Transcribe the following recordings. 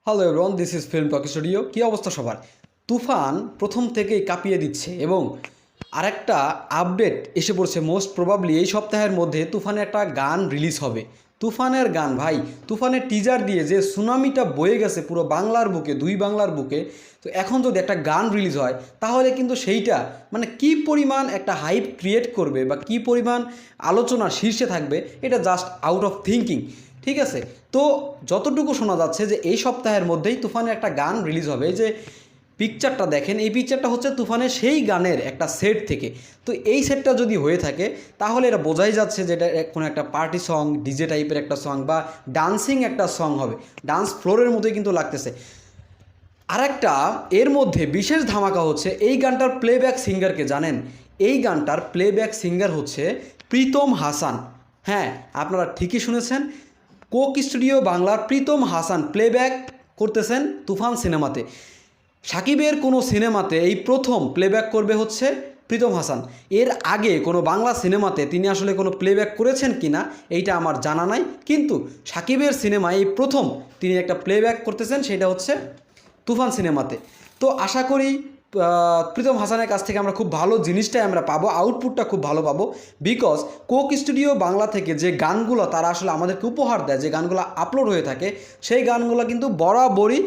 Hello everyone, this is film talk studio. কী অবস্থা সবার? তুফান প্রথম থেকেই কাঁপিয়ে দিচ্ছে এবং আরেকটা আপডেট এসে পড়ছে। মোস্ট প্রবাবলি এই সপ্তাহের মধ্যে তুফানের একটা গান রিলিজ হবে। তুফানের গান ভাই, তুফানের টিজার দিয়ে যে সুনামিটা বয়ে গেছে পুরো বাংলার বুকে, দুই বাংলার বুকে, তো এখন যদি একটা গান রিলিজ হয় তাহলে কিন্তু সেইটা মানে কী পরিমাণ একটা হাইপ ক্রিয়েট করবে বা কী পরিমাণ আলোচনার শীর্ষে থাকবে, এটা জাস্ট আউট অফ থিঙ্কিং। ঠিক আছে, তো যতটুকু শোনা যাচ্ছে যে এই সপ্তাহের মধ্যেই তুফানের একটা গান রিলিজ হবে। এই যে পিকচারটা দেখেন, এই পিকচারটা হচ্ছে তুফানের সেই গানের একটা সেট থেকে। তো এই সেটটা যদি হয়ে থাকে তাহলে এটা বোঝাই যাচ্ছে যে এটা কোনো একটা পার্টি সং, ডিজে টাইপের একটা সং বা ডান্সিং একটা সং হবে। ডান্স ফ্লোরের মতোই কিন্তু লাগতেছে। আরেকটা এর মধ্যে বিশেষ ধামাকা হচ্ছে এই গানটার প্লেব্যাক সিঙ্গারকে জানেন? এই গানটার প্লেব্যাক সিঙ্গার হচ্ছে প্রীতম হাসান। হ্যাঁ, আপনারা ঠিকই শুনেছেন, কোক স্টুডিও বাংলার প্রীতম হাসান প্লেব্যাক করতেছেন তুফান সিনেমাতে। সাকিবের কোনো সিনেমাতে এই প্রথম প্লেব্যাক করবে হচ্ছে প্রীতম হাসান। এর আগে কোনো বাংলা সিনেমাতে তিনি আসলে কোনো প্লেব্যাক করেছেন কি না এইটা আমার জানা নাই, কিন্তু সাকিবের সিনেমায় এই প্রথম তিনি একটা প্লেব্যাক করতেছেন, সেটা হচ্ছে তুফান সিনেমাতে। তো আশা করি প্রীতম হাসানের কাছ থেকে আমরা খুব ভালো জিনিসটাই আমরা পাবো, আউটপুটটা খুব ভালো পাবো। বিকজ কোক স্টুডিও বাংলা থেকে যে গানগুলো তারা আসলে আমাদেরকে উপহার দেয়, যে গানগুলো আপলোড হয়ে থাকে, সেই গানগুলো কিন্তু বরাবরই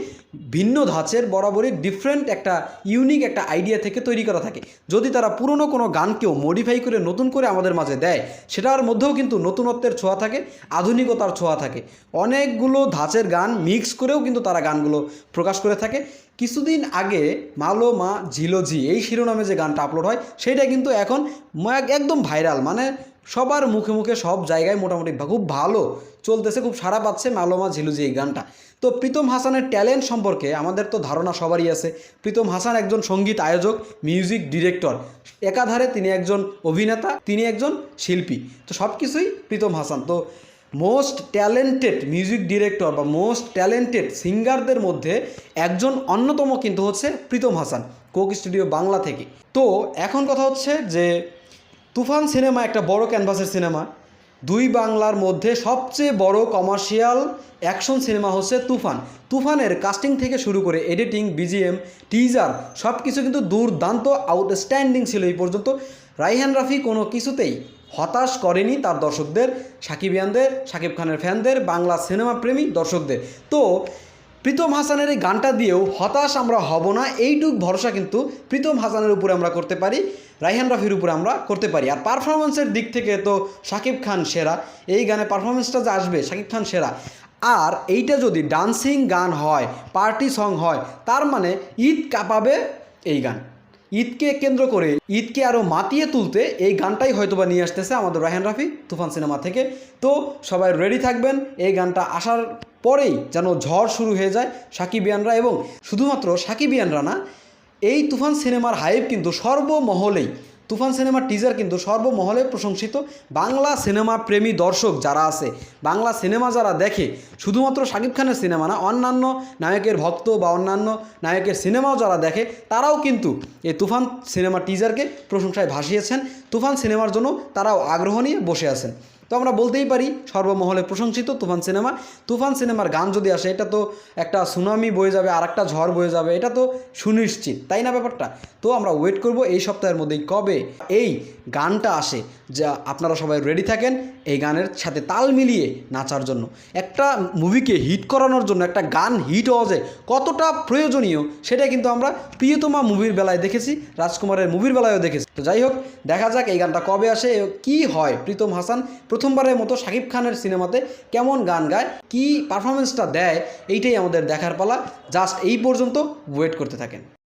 ভিন্ন ধাঁচের, বরাবরই ডিফারেন্ট একটা ইউনিক একটা আইডিয়া থেকে তৈরি করা থাকে। যদি তারা পুরনো কোনো গানকেও মডিফাই করে নতুন করে আমাদের মাঝে দেয়, সেটার মধ্যেও কিন্তু নতুনত্বের ছোঁয়া থাকে, আধুনিকতার ছোঁয়া থাকে। অনেকগুলো ধাঁচের গান মিক্স করেও কিন্তু তারা গানগুলো প্রকাশ করে থাকে। কিছুদিন আগে মালো মা ঝিলোঝি এই শিরোনামে যে গানটা আপলোড হয়, সেটা কিন্তু এখন একদম ভাইরাল, মানে সবার মুখে মুখে সব জায়গায় মোটামুটি খুব ভালো চলতেছে, খুব সাড়া পাচ্ছে মালো মা ঝিলোঝি এই গানটা। তো প্রীতম হাসানের ট্যালেন্ট সম্পর্কে আমাদের তো ধারণা সবারই আছে। প্রীতম হাসান একজন সঙ্গীত আয়োজক, মিউজিক ডিরেক্টর, একাধারে তিনি একজন অভিনেতা, তিনি একজন শিল্পী। তো সব কিছুই প্রীতম হাসান। তো মোস্ট ট্যালেন্টেড মিউজিক ডিরেক্টর বা মোস্ট ট্যালেন্টেড সিঙ্গারদের মধ্যে একজন অন্যতম কিন্তু হচ্ছে প্রীতম হাসান, কোক স্টুডিও বাংলা থেকে। তো এখন কথা হচ্ছে যে তুফান সিনেমা একটা বড় ক্যানভাসের সিনেমা। দুই বাংলার মধ্যে সবচেয়ে বড় কমার্শিয়াল অ্যাকশন সিনেমা হচ্ছে তুফান। তুফানের কাস্টিং থেকে শুরু করে এডিটিং, বিজিএম, টিজার সব কিছু কিন্তু দুর্দান্ত, আউটস্ট্যান্ডিং ছিল এই পর্যন্ত। রায়হান রাফি কোনো কিছুতেই হতাশ করেনি তার দর্শকদের, সাকিবিয়ানদের, সাকিব খানের ফ্যানদের, বাংলা সিনেমা প্রেমী দর্শকদের। তো প্রীতম হাসানের এই গানটা দিয়েও হতাশ আমরা হব না, এইটুক ভরসা কিন্তু প্রীতম হাসানের উপরে আমরা করতে পারি, রায়হান রাফির উপরে আমরা করতে পারি। আর পারফরমেন্সের দিক থেকে তো সাকিব খান সেরা, এই গানে পারফরমেন্সটা যে আসবে সাকিব খান সেরা। আর এইটা যদি ডান্সিং গান হয়, পার্টি সং হয়, তার মানে ঈদ কাঁপাবে এই গান। ঈদকে কেন্দ্র করে, ঈদকে আরও মাতিয়ে তুলতে এই গানটাই হয়তোবা নিয়ে আসতেছে আমাদের রায়হান রাফি তুফান সিনেমা থেকে। তো সবাই রেডি থাকবেন, এই গানটা আসার পরেই যেন ঝড় শুরু হয়ে যায় সাকিবিয়ানরা। এবং শুধুমাত্র সাকিবিয়ানরা না, এই তুফান সিনেমার হাইপ কিন্তু সর্বমহলেই, তুফান সিনেমার টিজার কিন্তু সর্বমহলে প্রশংসিত। বাংলা সিনেমা প্রেমী দর্শক যারা আছে, বাংলা সিনেমা যারা দেখে, শুধুমাত্র শাকিব খানের সিনেমা না, অন্যান্য নায়কের ভক্ত বা অন্যান্য নায়কের সিনেমাও যারা দেখে, তারাও কিন্তু এই তুফান সিনেমার টিজারকে প্রশংসায় ভাসিয়েছেন। তুফান সিনেমার জন্য তারাও আগ্রহ নিয়ে বসে আছেন। তো আমরা বলতেই পারি সর্বমহলে প্রশংসিত তুফান সিনেমা। তুফান সিনেমার গান যদি আসে, এটা তো একটা সুনামি বয়ে যাবে, আর একটা ঝড় বয়ে যাবে, এটা তো সুনিশ্চিত, তাই না ব্যাপারটা? তো আমরা ওয়েট করব এই সপ্তাহের মধ্যেই কবে এই গানটা আসে, যা আপনারা সবাই রেডি থাকেন এই গানের সাথে তাল মিলিয়ে নাচার জন্য। একটা মুভিকে হিট করানোর জন্য একটা গান হিট হওয়া যায় কতটা প্রয়োজনীয়, সেটা কিন্তু আমরা প্রিয়তমা মুভির বেলায় দেখেছি, রাজকুমারের মুভির বেলায়ও দেখেছি। তো যাই হোক, দেখা যাক এই গানটা কবে আসে, কি হয়। প্রীতম হাসান প্রথমবারের মতো শাকিব খানের সিনেমাতে কেমন গান গায়, কি পারফরমেন্সটা দেয়, এইটাই আমাদের দেখার পালা। জাস্ট এই পর্যন্ত ওয়েট করতে থাকেন।